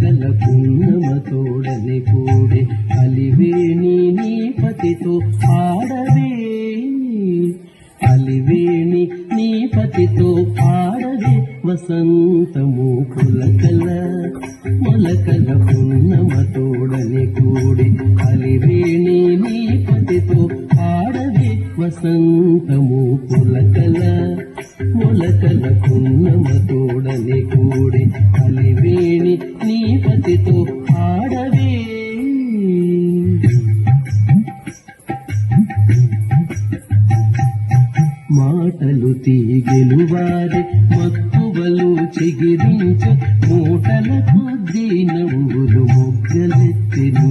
మొలకల పున్నమ తోడని కూడే అలివేణి నీ పతితో ఆడవే అలివేణి నీ పతితో ఆడవే వసంతము పులకల మొలకల పున్నమ తోడని కూడి అలివేణి నీ పతితో ఆడవే వసంతము పులకల మొలకల పున్నమ తోడని కూడి అలివేణి నీ పతితో ఆడవే మాటలు తీగెలువారి మక్కువలు చిగిరించు మూటల కొద్దీ నవ్వులు మొగ్గలెత్తెను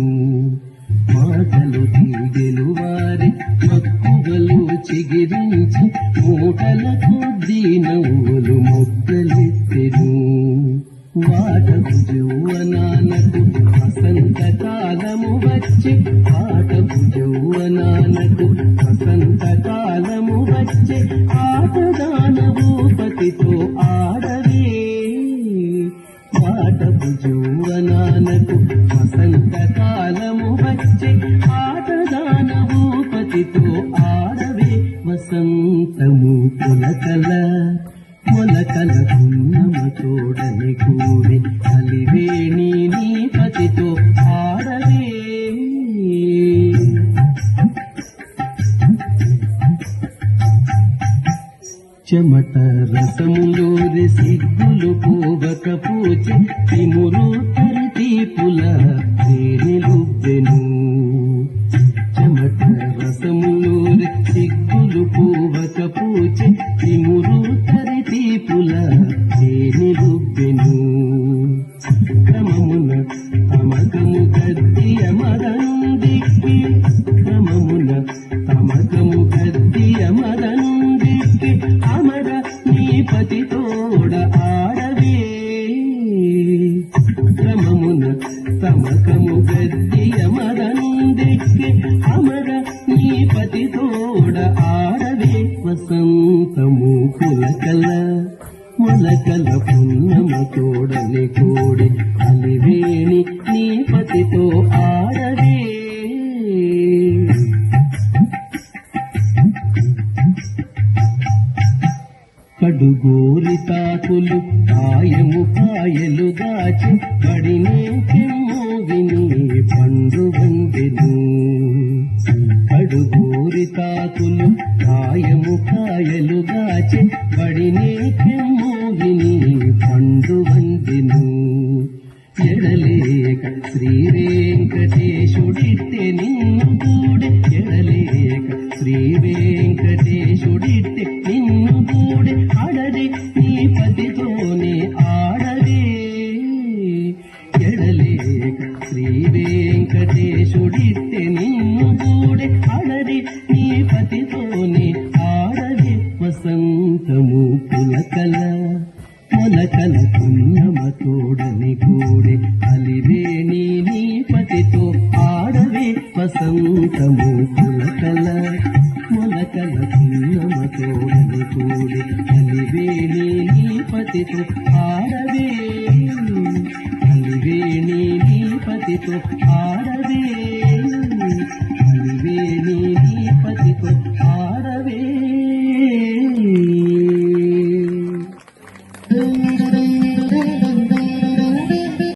మాటలు తీగెలువారి మక్కువలు చిగిరించి మూటల కొద్దీ నవ్వులు మొగ్గలెత్తెను వాటపు యౌవనానకు వసంతకాలము వచ్చి వాటపు యౌవనానకు వసంతకాలము వచ్చి ఆటదాన భూపతితో ఆడవే వాటపు యౌవనానకు వసంతకాలము వచ్చి ఆటదాన భూపతితో ఆడవే వసంతము పులకల మొలకల పున్నమ తోడని కూడి అలివేణి నీ పతితో ఆడవే చెమట రసములోరి సిగ్గులు పోవక పూచి తిమురు తరితీపుల తేనెలుబ్బెను చెమట రసములోరి సిగ్గులు పోవక పూచి తిమురు తరితీపుల తేనెలుబ్బెను క్రమమున తమకము గద్దియ మరందికి క్రమమున తమకము గద్దియ మరందికి అమర నీ పతితోడ ఆడవే క్రమమున తమకము గద్దియ మరందికి అమర నీ పతితోడ ఆడవే వసంతము పులకల మొలకల పున్నమ తోడని కూడి అలివేణి నీ పతితో ఆడవే కడుగోరి తాకులు కాయము కాయలు దాచి పడినే చెమ్మోగిని పండు వందెను కడుగోరి తాకులు కాయము కాయలు దాచి పడినే చెమ్మోగిని పండు వందెను ఎడలేక శ్రీ వెంకటేశుడిట్టె నిన్ను కూడి ఎడలేక శ్రీ వెంకటేశుడిట్టె నిన్ను కూడి ఆడది నీ పతితోనే ఆడదే ఎడలేక శ్రీ వెంకటేశుడిట్టె నిన్ను కూడి ఆడది నీ పతితోనే ఆడదే వసంతము పులకల మొలకల పున్నమ తోడని కూడి అలివేణి నీ పతితో ఆడవే వసంతము పులకల మొలకల పున్నమ తోడని కూడి అలివేణి నీ పతితో ఆడవే అలివేణి నీ పతితో ఆడవే అలివేణి నీ పతితో ఆడవే